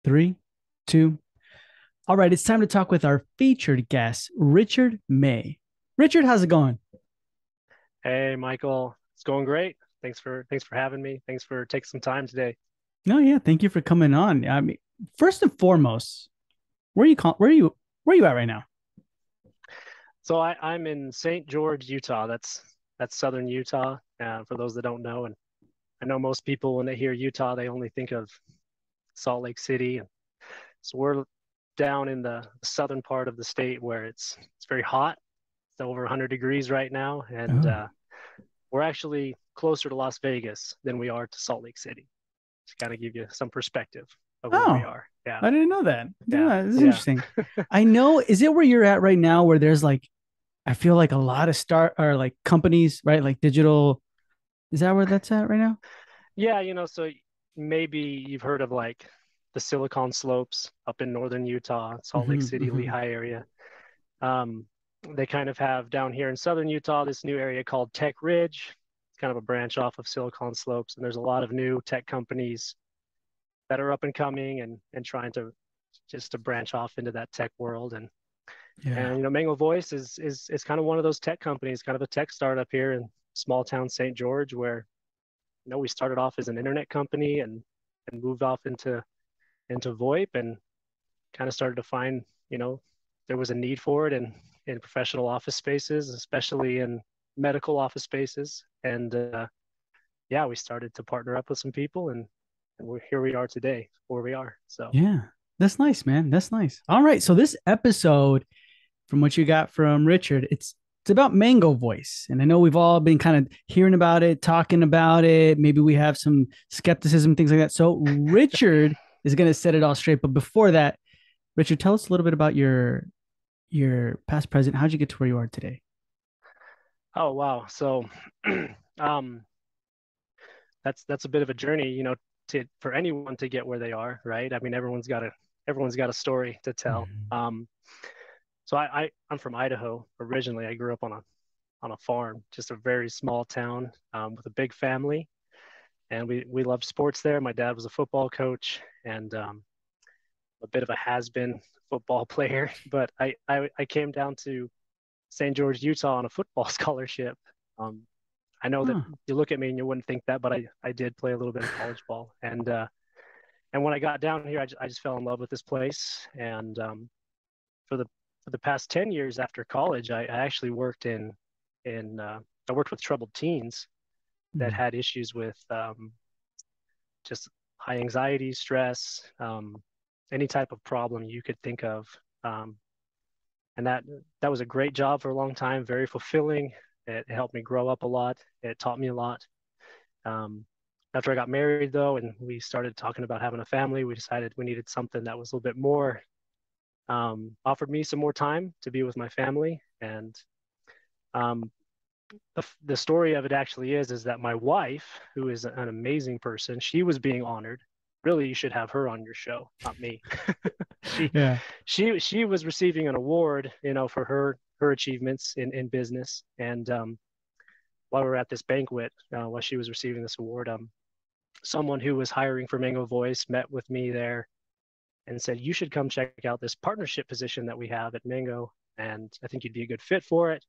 Three, two. All right, it's time to talk with our featured guest, Richard May. Richard, how's it going? Hey, Michael, it's going great. Thanks for having me. Thanks for taking some time today. No, yeah, thank you for coming on. I mean, first and foremost, where are you where are you at right now? So I'm in St. George, Utah. That's southern Utah. For those that don't know, and I know most people when they hear Utah, they only think of Salt Lake City. And so we're down in the southern part of the state where it's very hot. It's over 100 degrees right now, and Oh. we're actually closer to Las Vegas than we are to Salt Lake City. To kind of give you some perspective of where we Oh, are. Yeah, I didn't know that. I didn't yeah, know that. This is yeah. interesting. I know, is it where you're at right now where there's like I feel like a lot of start or like companies, right? Like digital. Is that where that's at right now? Yeah, so maybe you've heard of like the Silicon Slopes up in northern Utah, Salt Lake Hmm. City, Hmm. Lehigh area. Um, they kind of have down here in southern Utah this new area called Tech Ridge. It's kind of a branch off of Silicon Slopes, and there's a lot of new tech companies that are up and coming and trying to just to branch off into that tech world. And Yeah. Mango Voice is kind of one of those tech companies, kind of a tech startup here in small town St. George, where we started off as an internet company and moved off into VoIP and kind of started to find, there was a need for it in professional office spaces, especially in medical office spaces. And yeah, we started to partner up with some people and here we are today, where we are. So, Yeah. That's nice, man. That's nice. All right. So this episode, from what you got from Richard, it's about Mango Voice. And I know we've all been kind of hearing about it, talking about it. Maybe we have some skepticism, things like that. So Richard is going to set it all straight. But before that, Richard, tell us a little bit about your past, present. How'd you get to where you are today? oh, wow. So, um, that's a bit of a journey, for anyone to get where they are, right? I mean, everyone's got a story to tell. Mhm. So I'm from Idaho originally. I grew up on a farm, just a very small town with a big family, and we loved sports there. My dad was a football coach and a bit of a has-been football player, but I came down to St. George, Utah, on a football scholarship. Um, I know that Huh. you look at me and you wouldn't think that, but I did play a little bit of college ball, and when I got down here, I just fell in love with this place, and for the for the past 10 years after college, I actually worked in I worked with troubled teens that Mm. had issues with just high anxiety, stress, any type of problem you could think of. Um, and that was a great job for a long time, very fulfilling. It helped me grow up a lot. It taught me a lot. Um, After I got married, though, and we started talking about having a family, we decided we needed something that was a little bit more, offered me some more time to be with my family. And um, the story of it actually is that my wife, who is an amazing person, she was being honored. Really, you should have her on your show, not me. she Yeah. she was receiving an award, for her achievements in business. And while we were at this banquet, while she was receiving this award, someone who was hiring for Mango Voice met with me there and said, "You should come check out this partnership position that we have at Mango, and I think you'd be a good fit for it."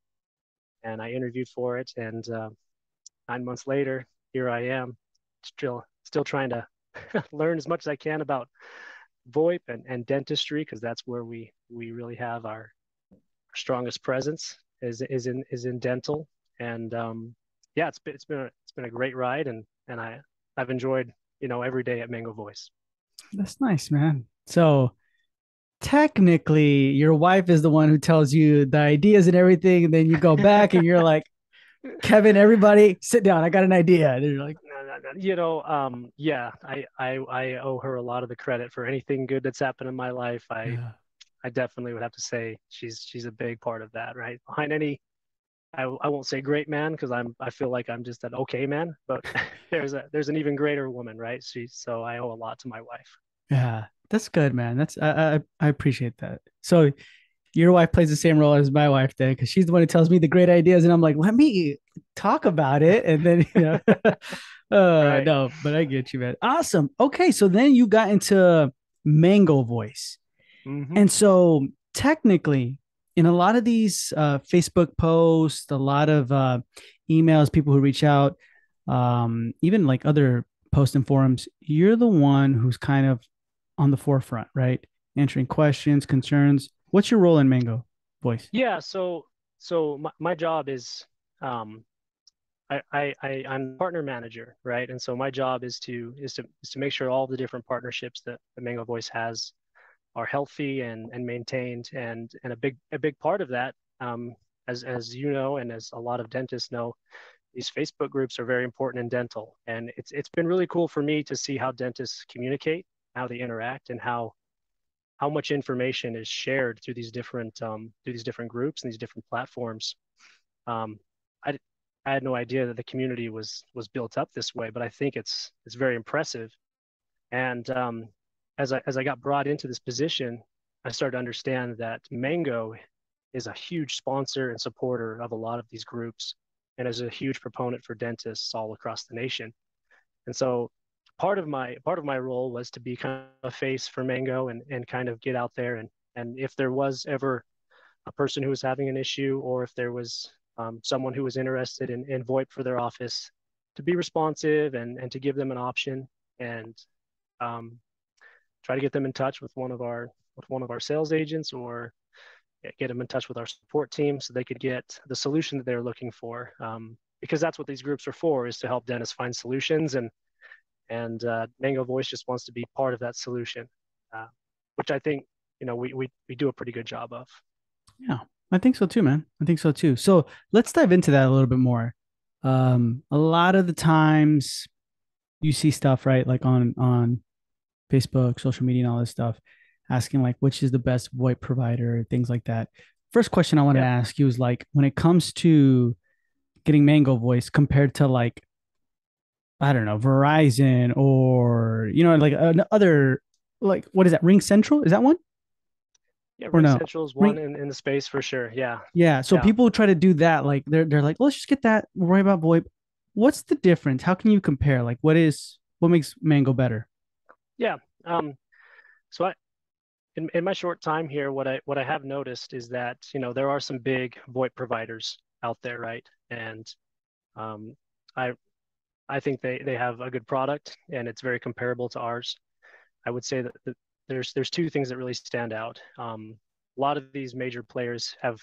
And I interviewed for it, and 9 months later, here I am, still trying to learn as much as I can about VoIP and dentistry, because that's where we really have our strongest presence is in dental. And yeah, it's been a great ride, and I've enjoyed every day at Mango Voice. That's nice, man. So technically, your wife is the one who tells you the ideas and everything, and then you go back and you're like, Kevin, everybody, sit down. I got an idea. And you're like, Yeah, I owe her a lot of the credit for anything good that's happened in my life. I yeah. I definitely would have to say she's a big part of that, right? Behind any, I won't say great man, because I feel like I'm just an okay man, but there's an even greater woman, right? So I owe a lot to my wife. Yeah, that's good, man. I appreciate that. So your wife plays the same role as my wife then, because she's the one who tells me the great ideas, and I'm like, let me talk about it, and then Right. No, but I get you, man. Awesome. Okay, so then you got into Mango Voice. Hmm. And so technically, in a lot of these Facebook posts, a lot of emails, people who reach out, even like other posts and forums, you're the one who's kind of on the forefront, right? Answering questions, concerns. What's your role in Mango Voice? Yeah. So my job is, um, I'm partner manager, right? And so my job is to make sure all the different partnerships that the Mango Voice has are healthy and maintained. And a big part of that, as you know, and as a lot of dentists know, these Facebook groups are very important in dental. And it's been really cool for me to see how dentists communicate, how they interact, and how much information is shared through these different groups and these different platforms. Um, I I had no idea that the community was built up this way, but I think it's very impressive. And as I got brought into this position, I started to understand that Mango is a huge sponsor and supporter of a lot of these groups, and is a huge proponent for dentists all across the nation. And so part of my role was to be kind of a face for Mango, and kind of get out there, and if there was ever a person who was having an issue, or if there was someone who was interested in VoIP for their office, to be responsive, and to give them an option, and um, try to get them in touch with one of our sales agents, or get them in touch with our support team so they could get the solution that they're looking for. Because that's what these groups are for, is to help dentists find solutions, and Mango Voice just wants to be part of that solution, uh, which I think we do a pretty good job of. Yeah, I think so too, man. I think so too. So let's dive into that a little bit more. A lot of the times you see stuff, right? Like on Facebook, social media, and all this stuff, asking like which is the best VoIP provider, things like that. First question I wanted to Yeah, ask you is like when it comes to getting Mango Voice compared to like I don't know Verizon or like another like what is that Ring Central? Is that one yeah. or Ring no? Central is one Ring in the space for sure. Yeah, Yeah. So yeah, people try to do that. Like they're like, let's just get that. We'll worry about VoIP. What's the difference? How can you compare? Like what makes Mango better? yeah. So in my short time here, what I have noticed is that there are some big VoIP providers out there, right? And um, I I think they have a good product, and it's very comparable to ours. I would say that there's two things that really stand out. A lot of these major players have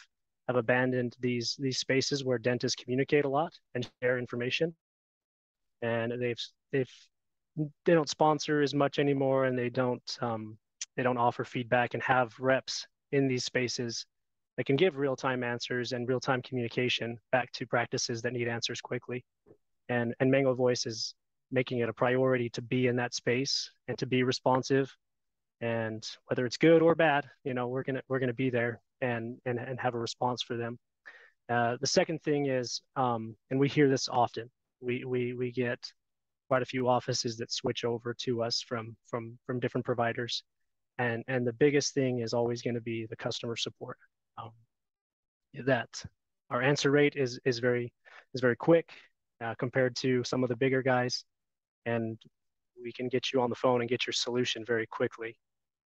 abandoned these spaces where dentists communicate a lot and share information, and they don't sponsor as much anymore, and they don't offer feedback and have reps in these spaces that can give real-time answers and real-time communication back to practices that need answers quickly. And Mango Voice is making it a priority to be in that space and to be responsive. And whether it's good or bad, we're gonna be there and have a response for them. The second thing is, and we hear this often. We get quite a few offices that switch over to us from different providers, and the biggest thing is always going to be the customer support. Um, that our answer rate is very quick, compared to some of the bigger guys, and we can get you on the phone and get your solution very quickly.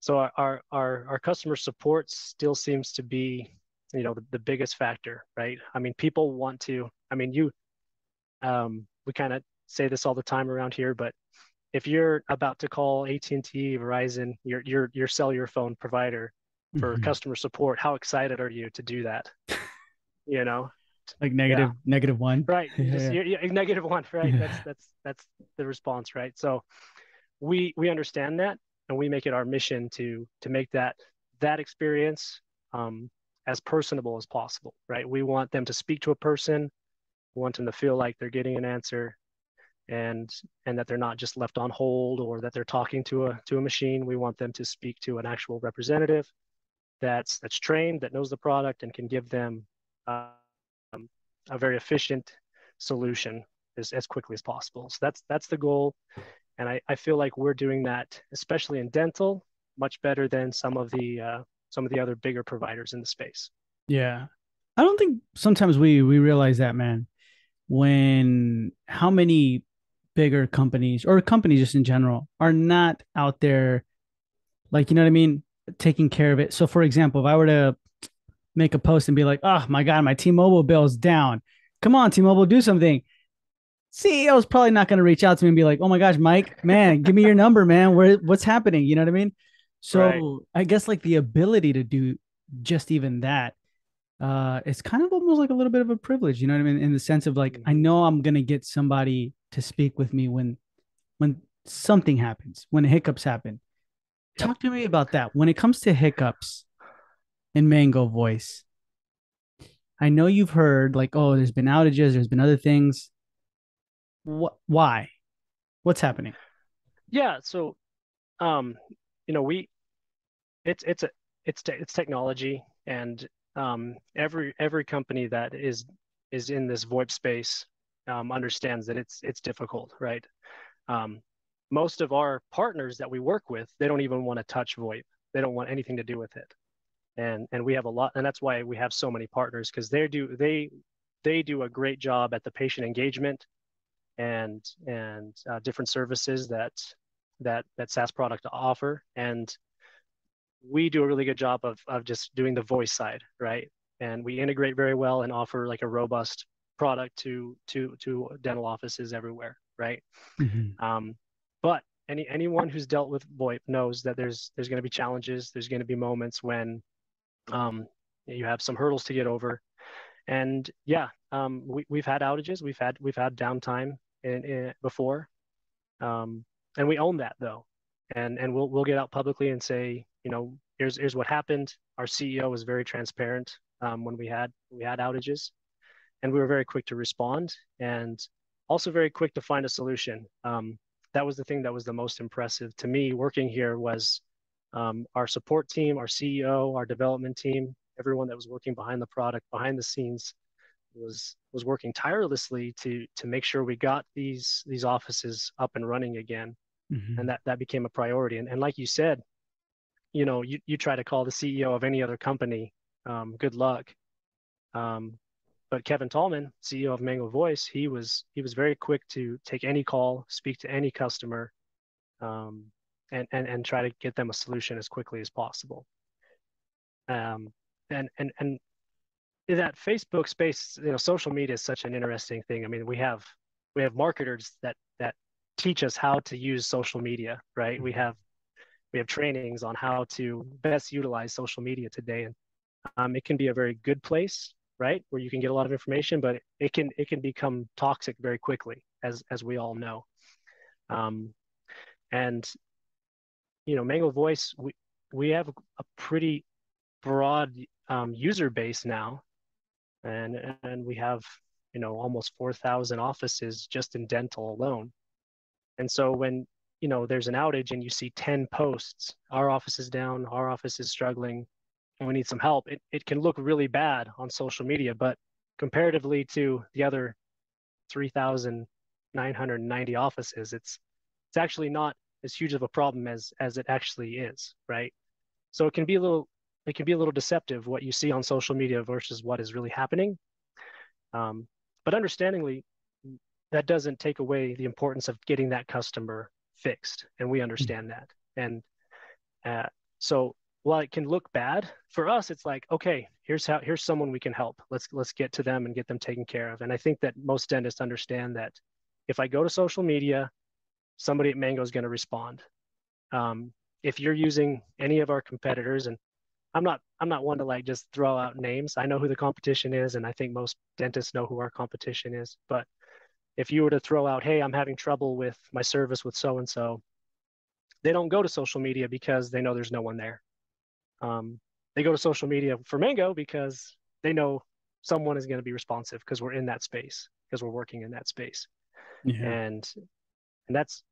So our customer support still seems to be the biggest factor, right? I mean, people want to. I mean, we kind of say this all the time around here, but if you're about to call AT&T, Verizon, your cellular phone provider for Mhm. customer support, how excited are you to do that? You know? Like Yeah, negative one. right. You just Yeah. you're negative one, right? Yeah. That's the response, right? So we understand that, and we make it our mission to make that experience, um, as personable as possible, right? We want them to speak to a person. We want them to feel like they're getting an answer, and and that they're not just left on hold, or that they're talking to a machine. We want them to speak to an actual representative that's trained, that knows the product, and can give them um, a very efficient solution as quickly as possible. So that's the goal, and I feel like we're doing that, especially in dental, much better than some of the other bigger providers in the space. Yeah. I don't think sometimes we realize that, man, when how many bigger companies or companies just in general are not out there, like, you know what I mean, taking care of it. So, for example, if I were to make a post and be like, oh my God, my T-Mobile bill is down. Come on, T-Mobile, do something. CEO is probably not going to reach out to me and be like, "Oh my gosh, Mike, man, give me your number, man. What's happening?" You know what I mean? Right. So I guess like the ability to do just even that, it's kind of almost like a little bit of a privilege. You know what I mean? In the sense of like, I Hmm. know I'm going to get somebody to speak with me when something happens, when hiccups happen. Yep. Talk to me about that. When it comes to hiccups in Mango Voice, I know you've heard like, oh, there's been outages, there's been other things. What? Why? What's happening? Yeah. So, um, we it's a it's technology, and every company that is in this VoIP space understands that it's difficult, right? Um, Most of our partners that we work with, they don't even want to touch VoIP. They don't want anything to do with it. And we have a lot, and that's why we have so many partners, because they do a great job at the patient engagement and different services that SaaS product offer. And we do a really good job of just doing the voice side, right? And we integrate very well and offer like a robust product to dental offices everywhere, right? Mm-hmm. But anyone who's dealt with VoIP knows that there's going to be challenges. There's going to be moments when um, you have some hurdles to get over. And yeah, we've had outages, we've had downtime before, um, and we own that though, and we'll get out publicly and say, here's what happened. Our CEO was very transparent when we had outages, and we were very quick to respond, and also very quick to find a solution. That was the thing that was the most impressive to me working here was our support team, our CEO, our development team, everyone that was working behind the product, behind the scenes, was working tirelessly to make sure we got these offices up and running again, and Mm-hmm. that became a priority. And like you said, you try to call the CEO of any other company, good luck. Um, but Kevin Tallman, CEO of Mango Voice, he was very quick to take any call, speak to any customer, um, and try to get them a solution as quickly as possible. Um, and in that Facebook space, social media is such an interesting thing. I mean, we have marketers that teach us how to use social media, right? We have trainings on how to best utilize social media today, and it can be a very good place, right, where you can get a lot of information, but it can become toxic very quickly, as we all know. Um, and Mango Voice, we have a pretty broad user base now, and we have almost 4,000 offices just in dental alone. And so when there's an outage and you see 10 posts, our office is down, our office is struggling, and we need some help, it can look really bad on social media, but comparatively to the other 3,990 offices, it's actually not as huge of a problem as it actually is, right? So it can be a little deceptive what you see on social media versus what is really happening. Um, but understandingly, that doesn't take away the importance of getting that customer fixed, and we understand that. And uh, so while it can look bad for us, it's like, okay, here's someone we can help. Let's get to them and get them taken care of. And I think that most dentists understand that if I go to social media, somebody at Mango is going to respond. Um, if you're using any of our competitors, and I'm not one to like just throw out names. I know who the competition is, and I think most dentists know who our competition is. But if you were to throw out, hey, I'm having trouble with my service with so and so, they don't go to social media because they know there's no one there. Um, they go to social media for Mango because they know someone is going to be responsive because we're in that space, because we're working in that space. Yeah. And that's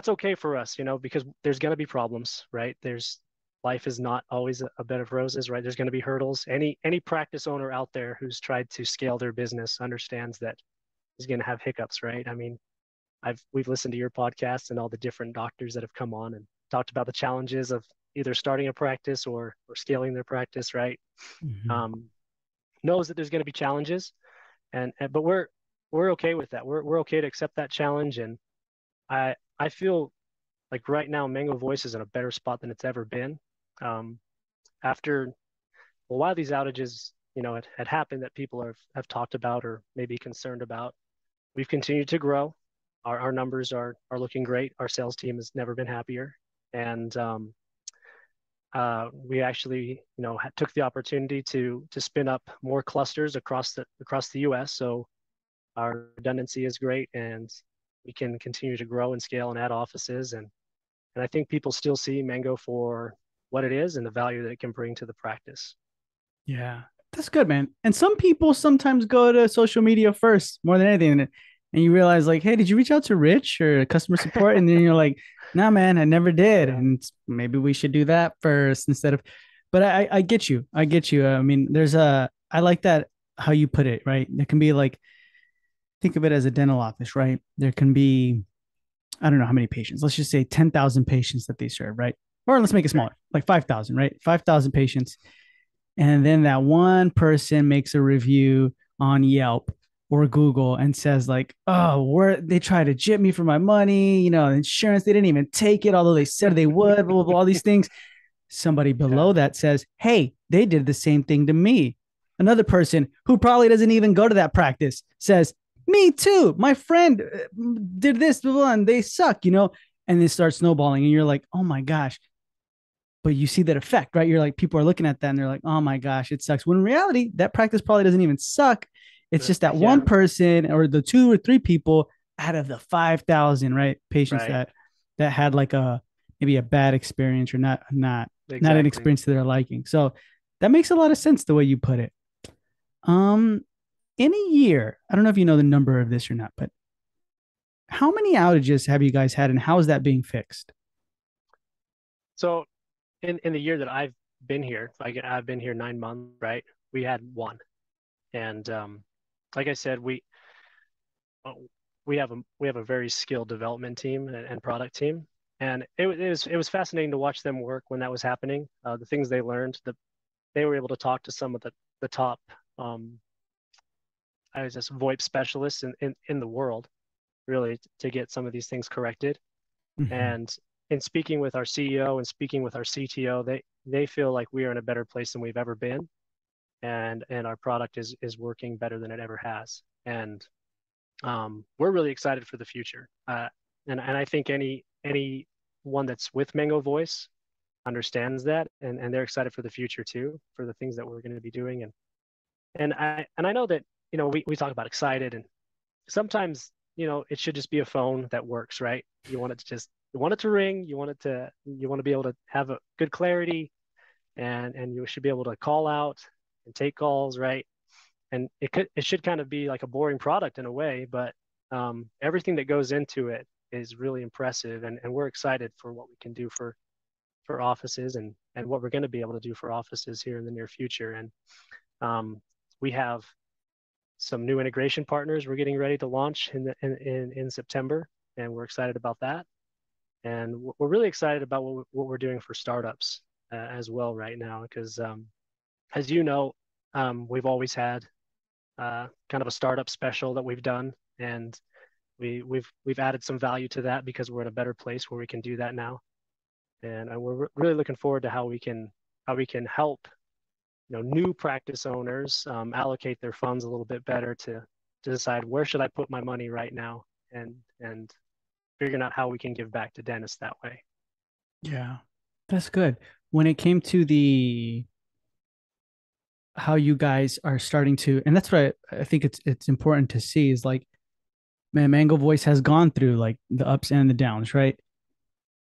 okay for us, because there's going to be problems, right? There's Life is not always a bed of roses, right? There's going to be hurdles. Any practice owner out there who's tried to scale their business understands that is going to have hiccups, right? I mean, we've listened to your podcast and all the different doctors that have come on and talked about the challenges of either starting a practice or scaling their practice, right? Mm-hmm. Um, Knows that there's going to be challenges, but we're okay with that. We're okay to accept that challenge, I feel like right now Mango Voice is in a better spot than it's ever been. Um, after a while, these outages, had happened that people have talked about or maybe concerned about. We've continued to grow. Our numbers are looking great. Our sales team has never been happier, and we actually, took the opportunity to spin up more clusters across the U.S. So our redundancy is great, and we can continue to grow and scale and add offices. And I think people still see Mango for what it is and the value that it can bring to the practice. Yeah, that's good, man. And some people sometimes go to social media first more than anything. And you realize, like, hey, did you reach out to Rich or customer support? And then you're like, nah, man, I never did. Yeah, And maybe we should do that first instead of, but I get you. I get you. I mean, I like that how you put it, right? There can be like, think of it as a dental office, right? There can be, I don't know how many patients. Let's just say 10,000 patients that they serve, right? Or let's make it right, smaller, like 5,000, right? 5,000 patients, and then that one person makes a review on Yelp or Google and says like, oh, they tried to jip me for my money, insurance, they didn't even take it, although they said they would, blah, blah, blah, all these things. Somebody yeah, below that says, hey, they did the same thing to me. Another person who probably doesn't even go to that practice says, me too, my friend did this, blah, blah, and they suck, and they start snowballing, and you're like, oh my gosh, but you see that effect, right? You're like, people are looking at that and they're like, oh my gosh, it sucks. When in reality, that practice probably doesn't even suck. It's just that one yeah, person or the two or three people out of the 5,000, right? Patients right, that had like maybe a bad experience or not an exactly. experience to their liking. So that makes a lot of sense the way you put it. Um, in a year, I don't know if you know the number of this or not, but how many outages have you guys had and how is that being fixed? So in the year that I've been here, like I've been here 9 months, right? We had one, and like I said, uh, we have a very skilled development team and product team, and it was fascinating to watch them work when that was happening. The things they learned, they were able to talk to some of the top, I was just VoIP specialists in the world, really, to get some of these things corrected. Mm-hmm. And in speaking with our CEO and speaking with our CTO, they feel like we are in a better place than we've ever been, and our product is working better than it ever has. And we're really excited for the future. And I think any one that's with Mango Voice understands that, and they're excited for the future too, for the things that we're going to be doing. And I know that we talk about excited, and sometimes it should just be a phone that works, right? You want it to ring, you want to be able to have a good clarity, and you should be able to call out and take calls, right? And it should kind of be like a boring product in a way, but everything that goes into it is really impressive, and we're excited for what we can do for offices, and what we're going to be able to do for offices here in the near future. And we have some new integration partners we're getting ready to launch in September, and we're excited about that. And we're really excited about what we're doing for startups as well right now, because as you know, we've always had kind of a startup special that we've done, and we've added some value to that because we're in a better place where we can do that now. And we're really looking forward to how we can help new practice owners allocate their funds a little bit better to decide where should I put my money right now, and figuring out how we can give back to dentists that way. Yeah, that's good. When it came to the how you guys are starting to, and that's what I think it's important to see is like, man, Mango Voice has gone through like the ups and the downs, right?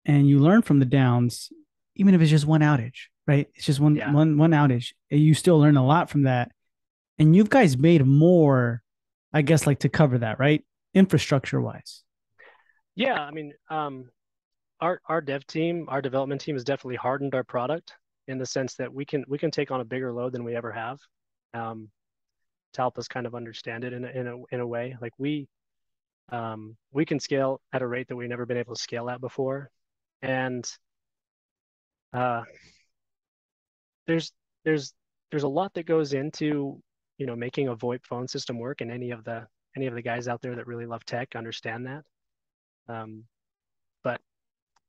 And you learn from the downs, even if it's just one outage, right? It's just one Yeah, one one outage. You still learn a lot from that. And you guys made more, I guess, like to cover that, right? Infrastructure wise. yeah. I mean, our dev team, our development team has definitely hardened our product in the sense that we can take on a bigger load than we ever have, um, to help us kind of understand it in a way. Like we can scale at a rate that we've never been able to scale at before, and uh, there's there's there's a lot that goes into making a VoIP phone system work, and any of the guys out there that really love tech understand that.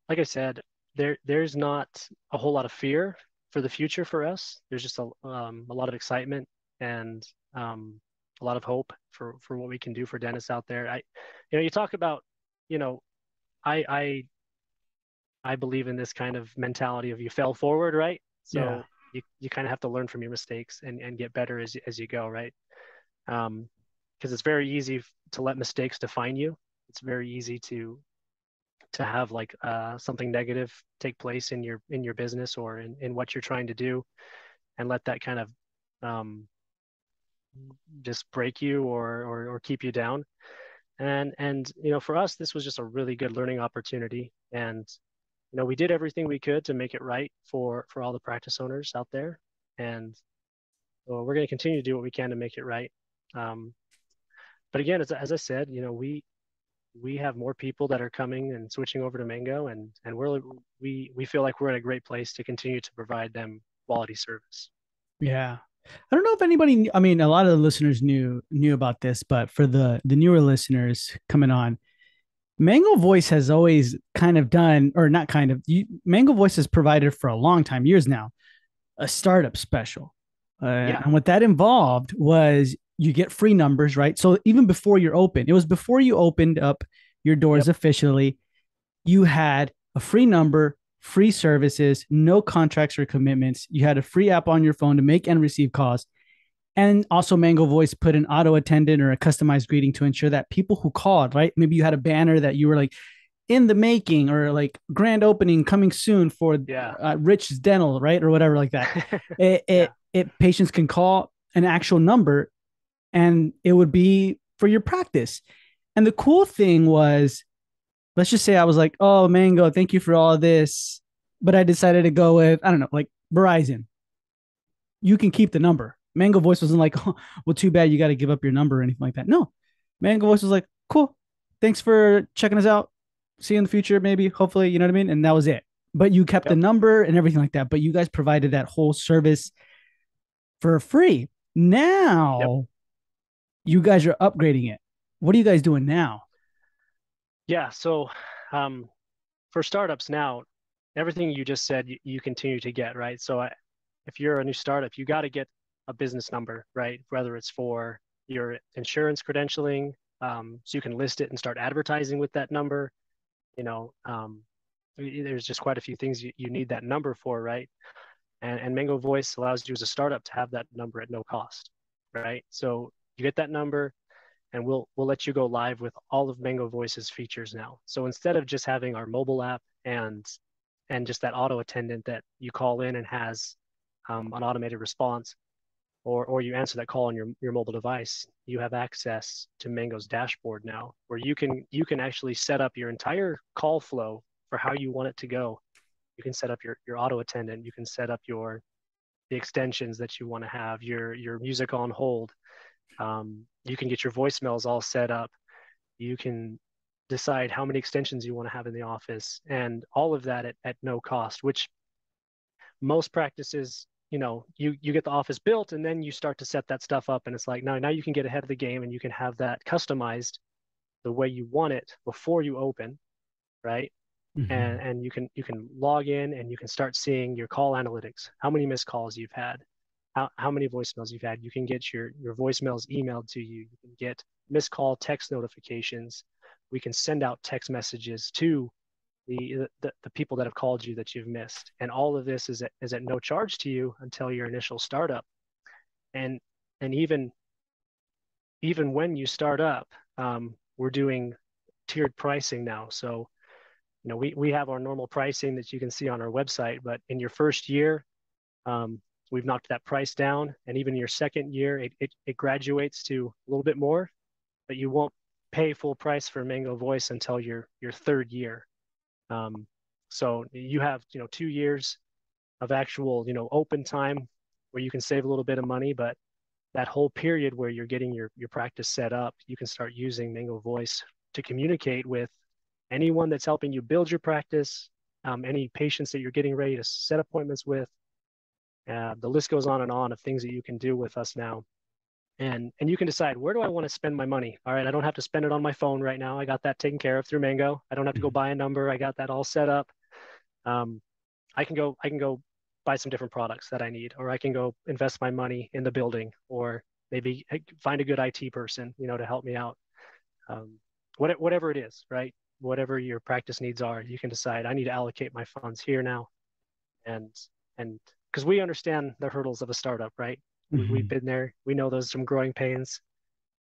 like I said, there's not a whole lot of fear for the future for us. There's just a lot of excitement and a lot of hope for what we can do for dentists out there. You talk about, you know, I I I believe in this kind of mentality of you fell forward, right? Yeah. So you kind of have to learn from your mistakes and get better as you go, right? Because it's very easy to let mistakes define you. It's very easy to have like something negative take place in your business or in what you're trying to do, and let that kind of um, just break you or keep you down. And for us, this was just a really good learning opportunity. And we did everything we could to make it right for all the practice owners out there. And well, we're going to continue to do what we can to make it right. Um, but again, as I said, we have more people that are coming and switching over to Mango, and we feel like we're in a great place to continue to provide them quality service. Yeah. I don't know if anybody, I mean, a lot of the listeners knew about this, but for the newer listeners coming on, Mango Voice has always kind of done, or not kind of, Mango Voice has provided for a long time, years now, a startup special. Yeah. And what that involved was you get free numbers, right? So even before you're open, it was before you opened up your doors Yep. officially, you had a free number, free services, no contracts or commitments. You had a free app on your phone to make and receive calls. And also, Mango Voice put an auto attendant or a customized greeting to ensure that people who called, right? Maybe you had a banner that you were like in the making or like grand opening coming soon for Yeah. Rich's Dental, right? Or whatever like that. Yeah. Patients can call an actual number and it would be for your practice. And the cool thing was, let's just say I was like, oh, Mango, thank you for all of this. But I decided to go with, I don't know, like Verizon. You can keep the number. Mango Voice wasn't like, oh, well, too bad you got to give up your number or anything like that. No, Mango Voice was like, cool. Thanks for checking us out. See you in the future, maybe, hopefully, you know what I mean? And that was it. But you kept the Yep. number and everything like that. But you guys provided that whole service for free. Yep. Now you guys are upgrading it. What are you guys doing now? Yeah. So, um, for startups now, everything you just said, you continue to get, right? So, if you're a new startup, you got to get a business number, right? Whether it's for your insurance credentialing, so you can list it and start advertising with that number. You know, there's just quite a few things you need that number for, right? And Mango Voice allows you as a startup to have that number at no cost, right? So you get that number, and we'll let you go live with all of Mango Voice's features now. So instead of just having our mobile app and just that auto attendant that you call in and has an automated response, or you answer that call on your mobile device, you have access to Mango's dashboard now, where you can actually set up your entire call flow for how you want it to go. You can set up your auto attendant. You can set up the extensions that you want to have, your music on hold. You can get your voicemails all set up. You can decide how many extensions you want to have in the office, and all of that at no cost, which most practices, you get the office built and then you start to set that stuff up, and it's like now you can get ahead of the game and you can have that customized the way you want it before you open, right? and Mm-hmm. and you can log in and you can start seeing your call analytics, how many missed calls you've had, how many voicemails you've had. You can get your voicemails emailed to you. You can get missed call text notifications. We can send out text messages to the people that have called you that you've missed, and all of this is at no charge to you until your initial startup. And and even when you start up, we're doing tiered pricing now. So we have our normal pricing that you can see on our website, but in your first year, we've knocked that price down. And even your second year, it graduates to a little bit more, but you won't pay full price for Mango Voice until your third year. Um, so you have, 2 years of actual, open time where you can save a little bit of money, but that whole period where you're getting your practice set up, you can start using Mango Voice to communicate with anyone that's helping you build your practice, any patients that you're getting ready to set appointments with. The list goes on and on of things that you can do with us now. and you can decide, where do I want to spend my money? All right, I don't have to spend it on my phone right now. I got that taken care of through Mango. I don't have to go Mhm. buy a number. I got that all set up. Um, I can go buy some different products that I need, or I can go invest my money in the building, or maybe find a good IT person, to help me out. Um, whatever it is, right? Whatever your practice needs are, you can decide, I need to allocate my funds here now. And and because we understand the hurdles of a startup, right? We've Mhm. been there. We know those some growing pains,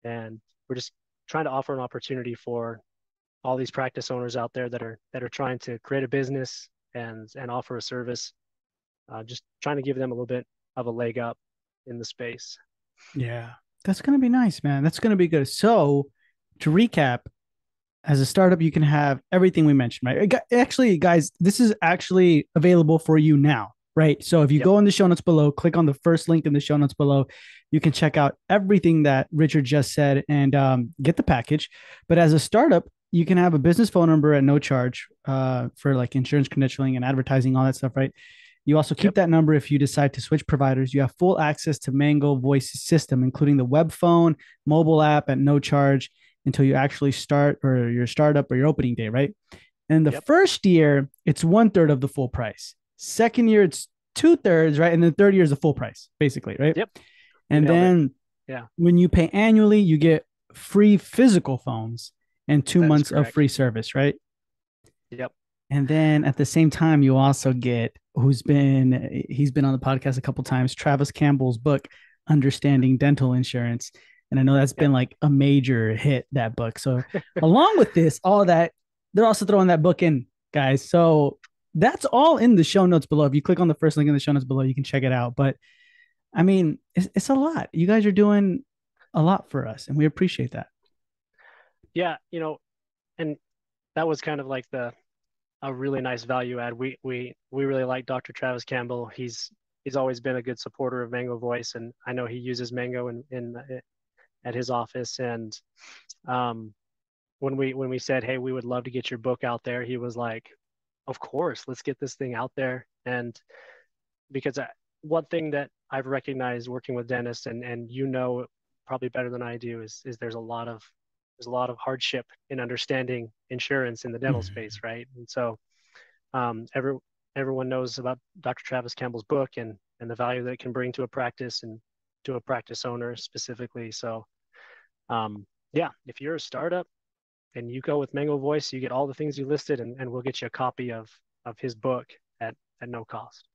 and we're just trying to offer an opportunity for all these practice owners out there that are trying to create a business and offer a service. Just trying to give them a little bit of a leg up in the space. Yeah, that's gonna be nice, man. That's gonna be good. So, to recap, as a startup, you can have everything we mentioned, right? Actually, guys, this is actually available for you now, right? So if you Yep, go in the show notes below, click on the first link in the show notes below, you can check out everything that Richard just said and get the package. But as a startup, you can have a business phone number at no charge for like insurance credentialing and advertising, all that stuff, right? You also keep yep, that number if you decide to switch providers. You have full access to Mango voice system, including the web phone, mobile app at no charge until you actually start or your startup or your opening day, right? And the yep, first year, it's 1/3 of the full price. Second year, it's 2/3, right? And the third year is the full price, basically, right? yep. You And nailed it. then Yeah, when you pay annually, you get free physical phones and two that is months of correct. free service, right? Yep, And then at the same time, you also get he's been on the podcast a couple times, Travis Campbell's book, Understanding Dental Insurance. And I know that's yep. been like a major hit, that book. So along with this, all that, they're also throwing that book in, guys. So that's all in the show notes below. If you click on the first link in the show notes below, you can check it out. But I mean, it's a lot. You guys are doing a lot for us, and we appreciate that. Yeah, and that was kind of like the a really nice value add. We really like Dr. Travis Campbell. He's always been a good supporter of Mango Voice, and I know he uses Mango in at his office. And um, when we said, hey, we would love to get your book out there, he was like, of course, let's get this thing out there. And because one thing that I've recognized working with dentists, and probably better than I do, is there's a lot of hardship in understanding insurance in the dental space, Mhm. right? And so um, every, everyone knows about Dr. Travis Campbell's book and the value that it can bring to a practice and to a practice owner specifically. So yeah, if you're a startup and you go with Mango Voice, you get all the things you listed, and we'll get you a copy of his book at no cost.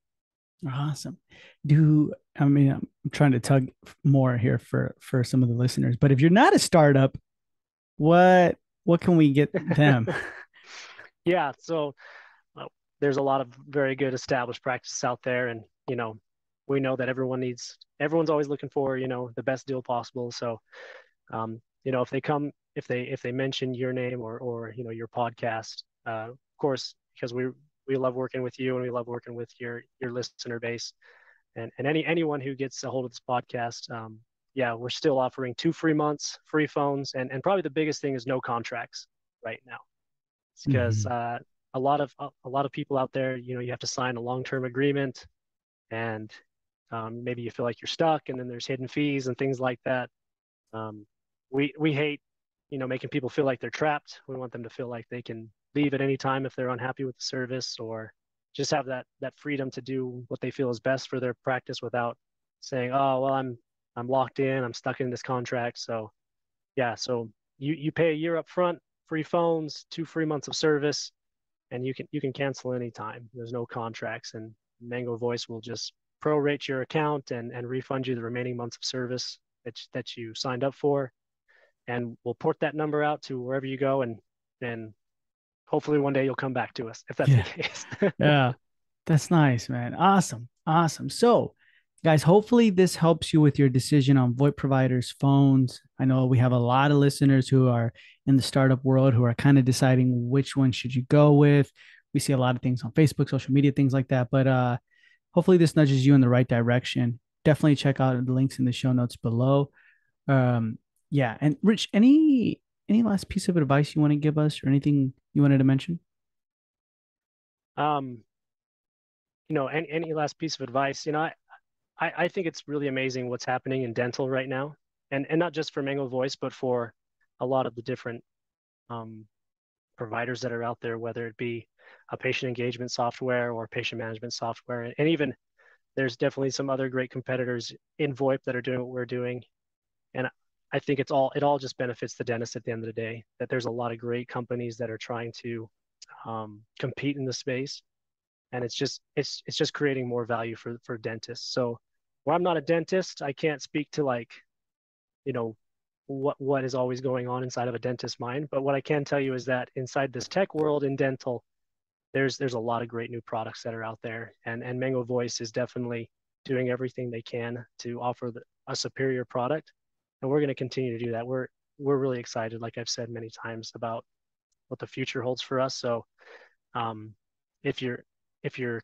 Awesome. Do I mean I'm trying to tug more here for some of the listeners, but if you're not a startup, what can we get them? Yeah, so uh, there's a lot of very good established practices out there, and we know that everyone's always looking for the best deal possible. So if they mention your name or your podcast, of course, because we love working with you and we love working with your listener base, and anyone who gets a hold of this podcast, yeah, we're still offering 2 free months, free phones, and probably the biggest thing is no contracts right now. It's because Mhm. a lot of people out there, you have to sign a long-term agreement, and maybe you feel like you're stuck, and then there's hidden fees and things like that. um, we hate making people feel like they're trapped. We want them to feel like they can leave at any time if they're unhappy with the service, or just have that freedom to do what they feel is best for their practice without saying, oh well, I'm locked in, I'm stuck in this contract. So yeah, so you pay a year up front, free phones, 2 free months of service, and you can cancel anytime. There's no contracts, and Mango Voice will just prorate your account and refund you the remaining months of service that you signed up for, and we'll port that number out to wherever you go, and hopefully one day you'll come back to us if that's the Yeah. case. Yeah. That's nice, man. Awesome. Awesome. So, guys, hopefully this helps you with your decision on VoIP providers, phones. I know we have a lot of listeners who are in the startup world who are kind of deciding which one should you go with. We see a lot of things on Facebook, social media, things like that. But hopefully this nudges you in the right direction. Definitely check out the links in the show notes below. Um, yeah. And Rich, any last piece of advice you want to give us or anything you wanted to mention? um, any last piece of advice? I think it's really amazing what's happening in dental right now. and not just for Mango Voice, but for a lot of the different um, providers that are out there, whether it be a patient engagement software or patient management software. And even there's definitely some other great competitors in VoIP that are doing what we're doing. And I think it all just benefits the dentist at the end of the day, that there's a lot of great companies that are trying to compete in the space. And it's just creating more value for dentists. So where I'm not a dentist, I can't speak to like, you know, what is always going on inside of a dentist's mind. But what I can tell you is that inside this tech world in dental, there's a lot of great new products that are out there, and Mango Voice is definitely doing everything they can to offer a superior product, and we're going to continue to do that. We're really excited, like I've said many times, about what the future holds for us. So um, if you're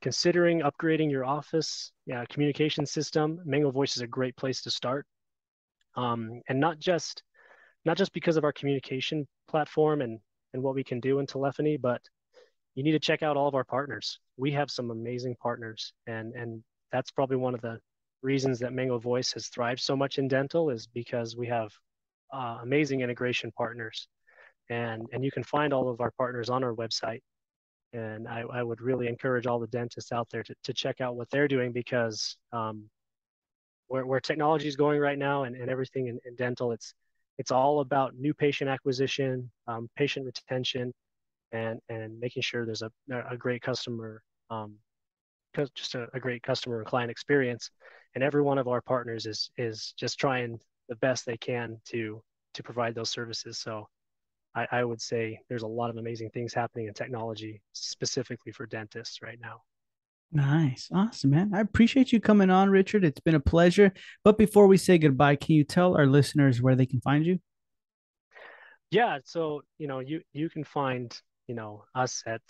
considering upgrading your office communication system, Mango Voice is a great place to start, and not just because of our communication platform and what we can do in telephony, but you need to check out all of our partners. We have some amazing partners, and that's probably one of the reasons that Mango Voice has thrived so much in dental is because we have amazing integration partners, and you can find all of our partners on our website. And I would really encourage all the dentists out there to check out what they're doing because where technology is going right now and everything in dental, it's all about new patient acquisition, patient retention, and making sure there's a great customer, just a great customer and client experience. And every one of our partners is just trying the best they can to provide those services. So I would say there's a lot of amazing things happening in technology specifically for dentists right now. Nice. Awesome, man. I appreciate you coming on, Richard. It's been a pleasure. But before we say goodbye, can you tell our listeners where they can find you? Yeah, so you can find us at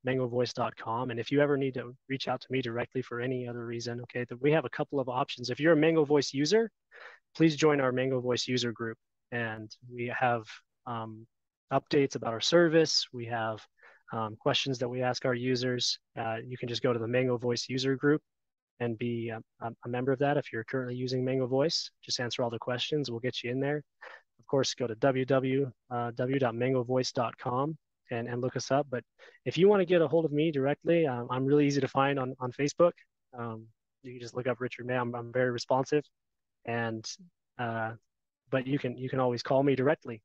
mangovoice.com, and if you ever need to reach out to me directly for any other reason, okay, we have a couple of options. If you're a Mango Voice user, please join our Mango Voice user group, and we have updates about our service. We have questions that we ask our users. You can just go to the Mango Voice user group and be a member of that. If you're currently using Mango Voice, just answer all the questions. We'll get you in there. Of course, go to www.mangovoice.com and look us up. But if you want to get a hold of me directly, I'm really easy to find on Facebook. You can just look up Richard May. I'm very responsive. And but you can always call me directly.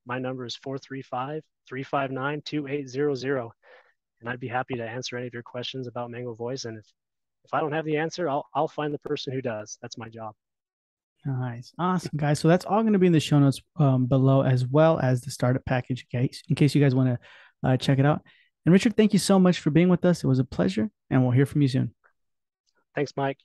My number is 435-359-2800. And I'd be happy to answer any of your questions about Mango Voice. And if I don't have the answer, I'll find the person who does. That's my job. Nice. Awesome, guys. So that's all going to be in the show notes below, as well as the startup package, in case you guys want to check it out. And Richard, thank you so much for being with us. It was a pleasure, and we'll hear from you soon. Thanks, Mike.